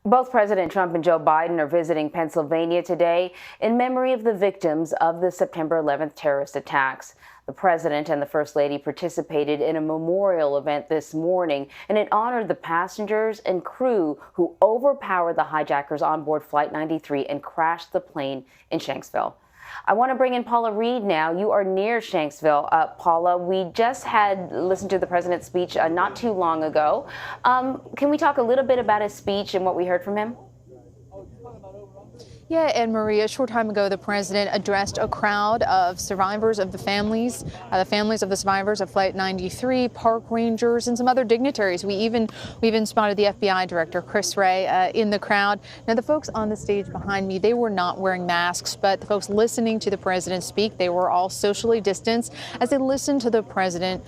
Both President Trump and Joe Biden are visiting Pennsylvania today in memory of the victims of the September 11th terrorist attacks. The president and the First Lady participated in a memorial event this morning, and it honored the passengers and crew who overpowered the hijackers on board Flight 93 and crashed the plane in Shanksville. I want to bring in Paula Reid now. You are near Shanksville. Paula, we just had listened to the president's speech not too long ago. Can we talk a little bit about his speech and what we heard from him? Yeah, and Maria, a short time ago, the president addressed a crowd of survivors of the families of the survivors of Flight 93, park rangers, and some other dignitaries. We even spotted the FBI director, Chris Wray, in the crowd. Now, the folks on the stage behind me, they were not wearing masks, but the folks listening to the president speak, they were all socially distanced as they listened to the president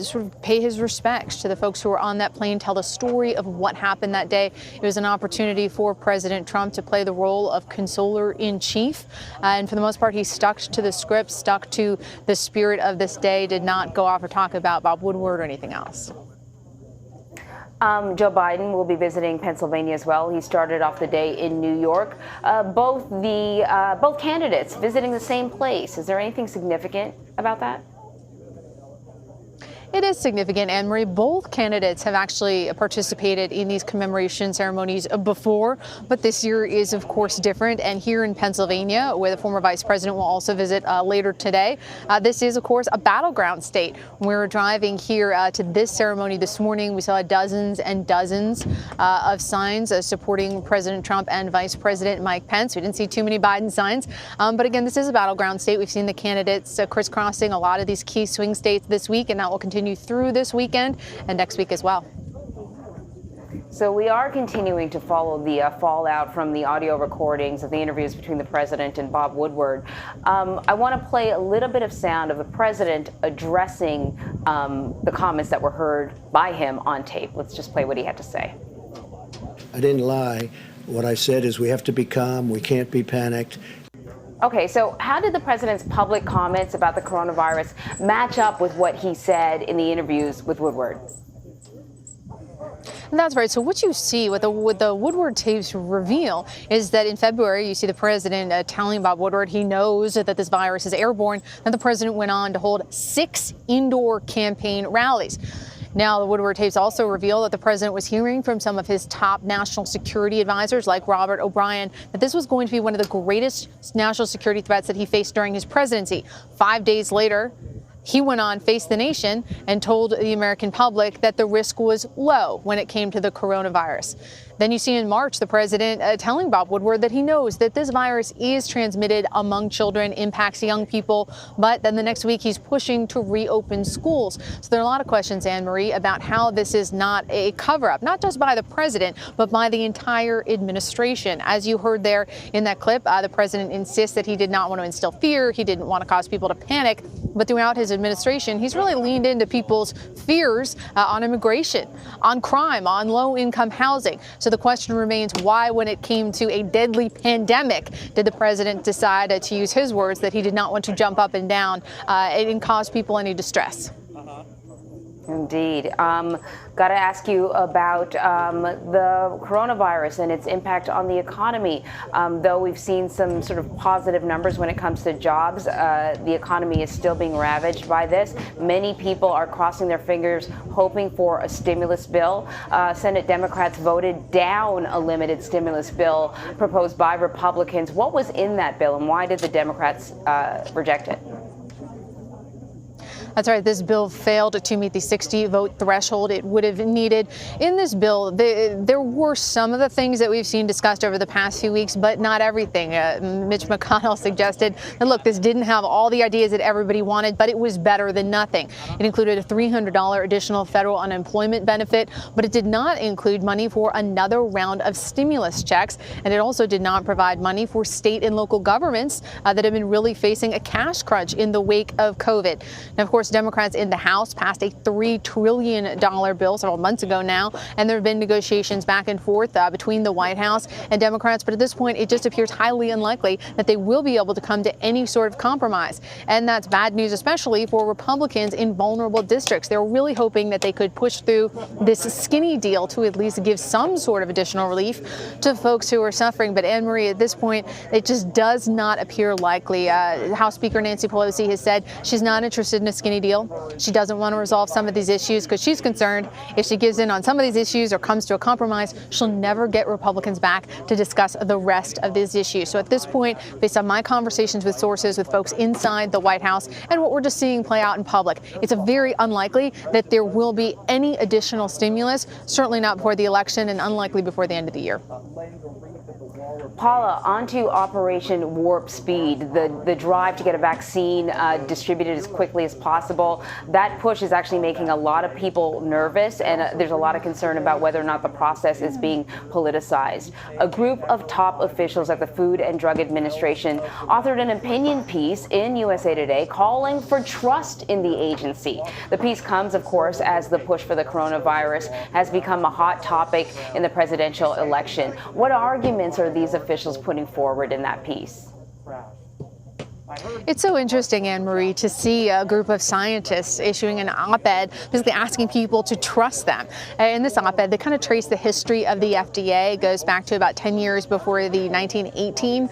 sort of pay his respects to the folks who were on that plane, tell the story of what happened that day. It was an opportunity for President Trump to play the role of consoler-in-chief, and for the most part, he stuck to the script, stuck to the spirit of this day, did not go off or talk about Bob Woodward or anything else. Joe Biden will be visiting Pennsylvania as well. He started off the day in New York. Both candidates visiting the same place. Is there anything significant about that? It is significant, Anne-Marie. Both candidates have actually participated in these commemoration ceremonies before, but this year is, of course, different. And here in Pennsylvania, where the former vice president will also visit later today, this is, of course, a battleground state. When we were driving here to this ceremony this morning, we saw dozens and dozens of signs supporting President Trump and Vice President Mike Pence. We didn't see too many Biden signs, but again, this is a battleground state. We've seen the candidates crisscrossing a lot of these key swing states this week, and that will continue through this weekend and next week as well. So we are continuing to follow the fallout from the audio recordings of the interviews between the president and Bob Woodward. I want to play a little bit of sound of the president addressing the comments that were heard by him on tape. Let's just play what he had to say. I didn't lie. What I said is we have to be calm. We can't be panicked. Okay, so how did the president's public comments about the coronavirus match up with what he said in the interviews with Woodward? That's right. So what you see, what the Woodward tapes reveal, is that in February, you see the president telling Bob Woodward he knows that this virus is airborne. And the president went on to hold 6 indoor campaign rallies. Now, the Woodward tapes also reveal that the president was hearing from some of his top national security advisors, like Robert O'Brien, that this was going to be one of the greatest national security threats that he faced during his presidency. 5 days later, he went on Face the Nation and told the American public that the risk was low when it came to the coronavirus. Then you see in March the president telling Bob Woodward that he knows that this virus is transmitted among children, impacts young people, but then the next week he's pushing to reopen schools. So there are a lot of questions, Anne-Marie, about how this is not a cover-up, not just by the president, but by the entire administration. As you heard there in that clip, the president insists that he did not want to instill fear, he didn't want to cause people to panic, but throughout his administration, he's really leaned into people's fears on immigration, on crime, on low-income housing. So the question remains, why, when it came to a deadly pandemic, did the president decide to use his words that he did not want to jump up and down and cause people any distress? Indeed. Got to ask you about the coronavirus and its impact on the economy. Though we've seen some sort of positive numbers when it comes to jobs, the economy is still being ravaged by this. Many people are crossing their fingers, hoping for a stimulus bill. Senate Democrats voted down a limited stimulus bill proposed by Republicans. What was in that bill, and why did the Democrats reject it? That's right. This bill failed to meet the 60-vote threshold it would have needed. In this bill, there were some of the things that we've seen discussed over the past few weeks, but not everything. Mitch McConnell suggested that, look, this didn't have all the ideas that everybody wanted, but it was better than nothing. It included a $300 additional federal unemployment benefit, but it did not include money for another round of stimulus checks. And it also did not provide money for state and local governments that have been really facing a cash crunch in the wake of COVID. Now, of course, course, Democrats in the House passed a $3 trillion bill several months ago now, and there have been negotiations back and forth between the White House and Democrats. But at this point, it just appears highly unlikely that they will be able to come to any sort of compromise. And that's bad news, especially for Republicans in vulnerable districts. They're really hoping that they could push through this skinny deal to at least give some sort of additional relief to folks who are suffering. But Anne Marie, at this point, it just does not appear likely. House Speaker Nancy Pelosi has said she's not interested in a skinny deal. She doesn't want to resolve some of these issues because she's concerned if she gives in on some of these issues or comes to a compromise, she'll never get Republicans back to discuss the rest of these issues. So at this point, based on my conversations with sources, with folks inside the White House, and what we're just seeing play out in public, it's very unlikely that there will be any additional stimulus, certainly not before the election and unlikely before the end of the year. Paula, onto Operation Warp Speed, the drive to get a vaccine distributed as quickly as possible. That push is actually making a lot of people nervous, and there's a lot of concern about whether or not the process is being politicized. A group of top officials at the Food and Drug Administration authored an opinion piece in USA Today calling for trust in the agency. The piece comes, of course, as the push for the coronavirus has become a hot topic in the presidential election. What arguments are these officials putting forward in that piece? It's so interesting, Anne Marie, to see a group of scientists issuing an op-ed, basically asking people to trust them. In this op-ed, they kind of trace the history of the FDA. It goes back to about 10 years before the 1918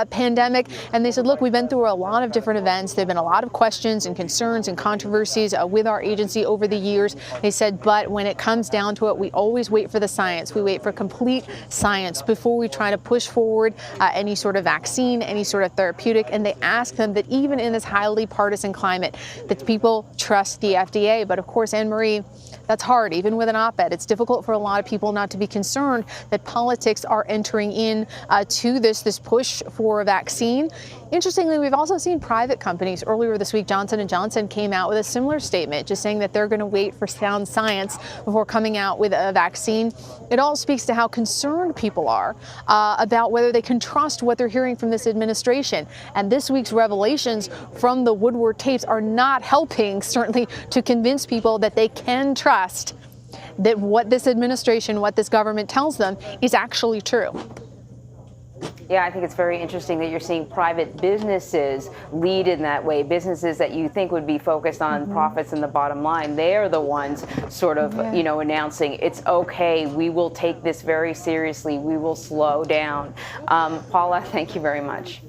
pandemic. And they said, look, we've been through a lot of different events. There have been a lot of questions and concerns and controversies with our agency over the years. They said, but when it comes down to it, we always wait for the science. We wait for complete science before we try to push forward any sort of vaccine, any sort of therapeutic. And they ask them that even in this highly partisan climate, that people trust the FDA. But of course, Anne Marie, that's hard. Even with an op-ed, it's difficult for a lot of people not to be concerned that politics are entering in to this push for a vaccine. Interestingly, we've also seen private companies. Earlier this week, Johnson & Johnson came out with a similar statement, just saying that they're going to wait for sound science before coming out with a vaccine. It all speaks to how concerned people are about whether they can trust what they're hearing from this administration. And this week's revelations from the Woodward tapes are not helping, certainly, to convince people that they can trust that what this administration, what this government tells them is actually true. Yeah, I think it's very interesting that you're seeing private businesses lead in that way. Businesses that you think would be focused on profits and the bottom line. They're the ones sort of, announcing it's okay. We will take this very seriously. We will slow down. Paula, thank you very much.